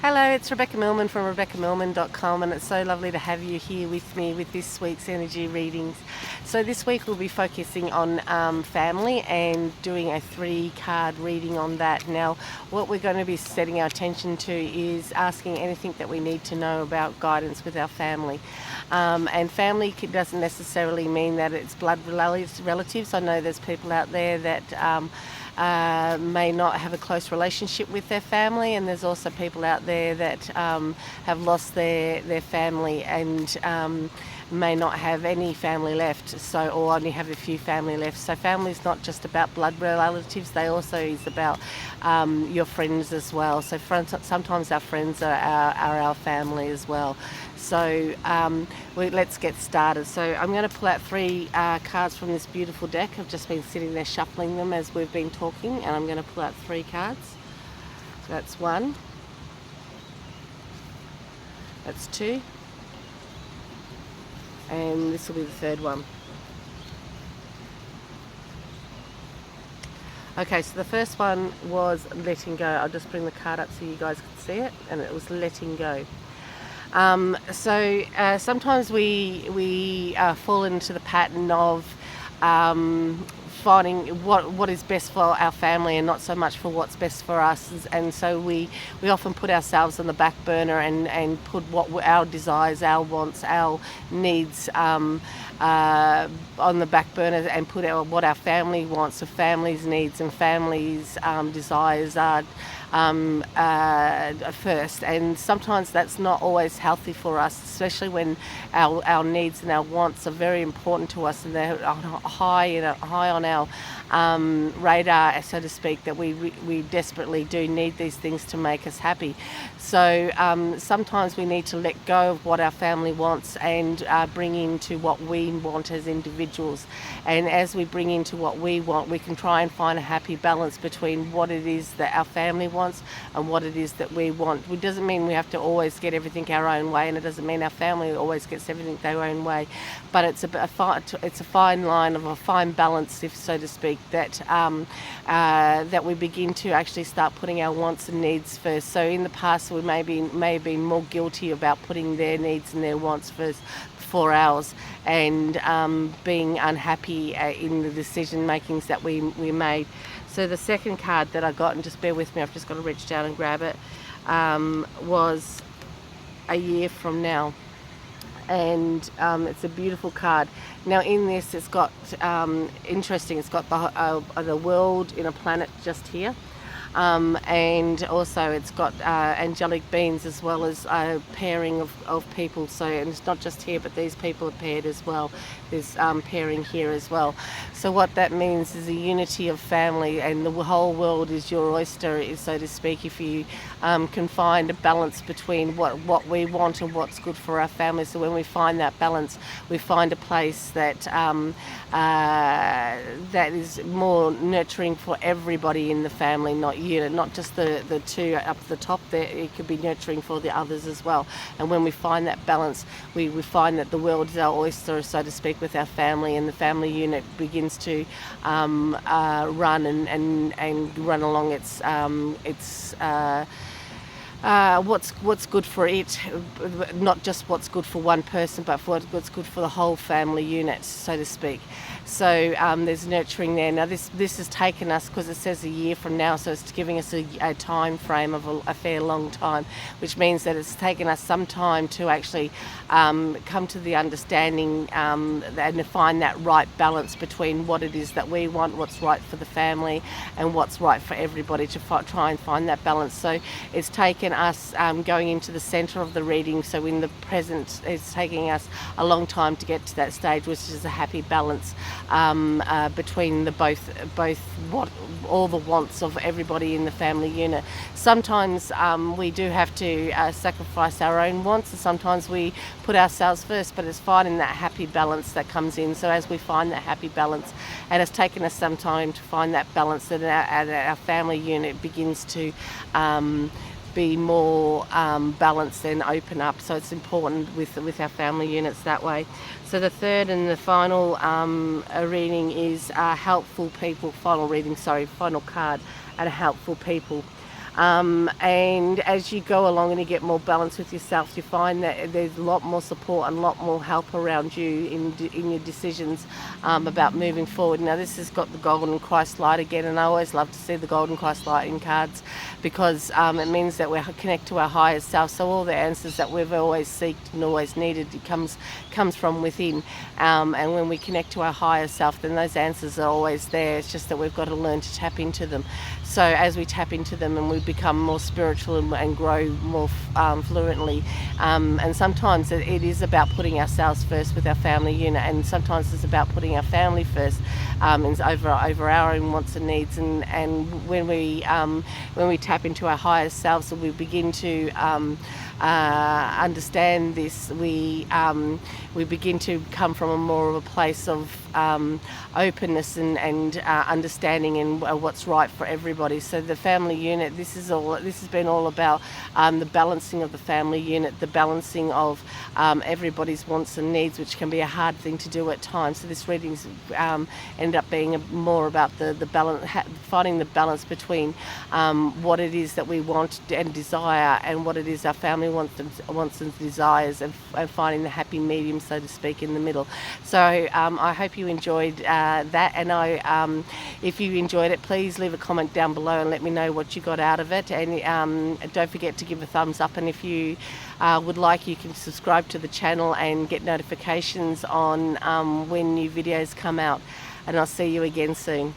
Hello, it's Rebecca Millman from RebeccaMillman.com, and it's so lovely to have you here with me with this week's energy readings. So this week we'll be focusing on family and doing a 3-card reading on that. Now, what we're going to be setting our attention to is asking anything that we need to know about guidance with our family. And family doesn't necessarily mean that it's blood relatives. I know there's people out there that may not have a close relationship with their family, and there's also people out there that have lost their family and may not have any family left, or only have a few family left. So family is not just about blood relatives, they also is about your friends as well. So sometimes our friends are our family as well. So let's get started. So I'm going to pull out 3 cards from this beautiful deck. I've just been sitting there shuffling them as we've been talking, and I'm going to pull out 3 cards. So that's 1, that's 2, and this will be the 3rd one. Okay, so the first one was letting go. I'll just bring the card up so you guys can see it, and it was letting go. Sometimes we fall into the pattern of finding what is best for our family and not so much for what's best for us, and so we often put ourselves on the back burner and put what our desires, our wants, our needs on the back burner, and put what our family wants, or family's needs and family's desires are first. And sometimes that's not always healthy for us, especially when our needs and our wants are very important to us, and they're high on our radar, so to speak, that we desperately do need these things to make us happy. So sometimes we need to let go of what our family wants and bring into what we want as individuals. And as we bring into what we want, we can try and find a happy balance between what it is that our family wants and what it is that we want. It doesn't mean we have to always get everything our own way, and it doesn't mean our family always gets everything their own way, but it's a fine line of a fine balance, if so to speak, that we begin to actually start putting our wants and needs first. So in the past we may have been more guilty about putting their needs and their wants first before ours, and being unhappy in the decision makings that we made. So the second card that I got, and just bear with me, I've just got to reach down and grab it, was a year from now. And it's a beautiful card. Now in this, it's got interesting. It's got the world in a planet just here, and also it's got angelic beings as well as a pairing of people. So, and it's not just here, but these people are paired as well. There's pairing here as well. So what that means is a unity of family, and the whole world is your oyster, so to speak, if you can find a balance between what we want and what's good for our family. So when we find that balance, we find a place that that is more nurturing for everybody in the family, not just the 2 up the top there. It could be nurturing for the others as well. And when we find that balance, we find that the world is our oyster, so to speak, with our family, and the family unit begins to run and run along its what's good for it, not just what's good for one person, but for what's good for the whole family unit, so to speak. So there's nurturing there. Now this has taken us, because it says a year from now, so it's giving us a time frame of a fair long time, which means that it's taken us some time to actually come to the understanding and find that right balance between what it is that we want, what's right for the family, and what's right for everybody, to try and find that balance. So it's taken us going into the centre of the reading, so in the present it's taking us a long time to get to that stage, which is a happy balance between all the wants of everybody in the family unit. Sometimes we do have to sacrifice our own wants, and sometimes we put ourselves first, but it's finding that happy balance that comes in. So as we find that happy balance, and it's taken us some time to find that balance, that our family unit begins to be more balanced and open up. So it's important with our family units that way. So the third and the final reading is helpful people. Final card, and helpful people. And as you go along and you get more balance with yourself, you find that there's a lot more support and a lot more help around you in your decisions about moving forward. Now this has got the golden Christ light again, and I always love to see the golden Christ light in cards because it means that we connect to our higher self. So all the answers that we've always seeked and always needed, it comes from within. And when we connect to our higher self, then those answers are always there. It's just that we've got to learn to tap into them. So as we tap into them and we become more spiritual and grow more fluently, and sometimes it is about putting ourselves first with our family unit, and sometimes it's about putting our family first over our own wants and needs. And when we tap into our higher selves and we begin to understand this, we begin to come from a more of a place of openness and understanding and what's right for everybody. So the family unit, this has been all about the balancing of the family unit, the balancing of everybody's wants and needs, which can be a hard thing to do at times. So this reading's ended up being more about the balance, finding the balance between what it is that we want and desire and what it is our family wants and desires, and finding the happy medium, so to speak, in the middle. So I hope you enjoyed that, and if you enjoyed it, please leave a comment down below and let me know what you got out of it, and don't forget to give a thumbs up, and if you would like, you can subscribe to the channel and get notifications on when new videos come out, and I'll see you again soon.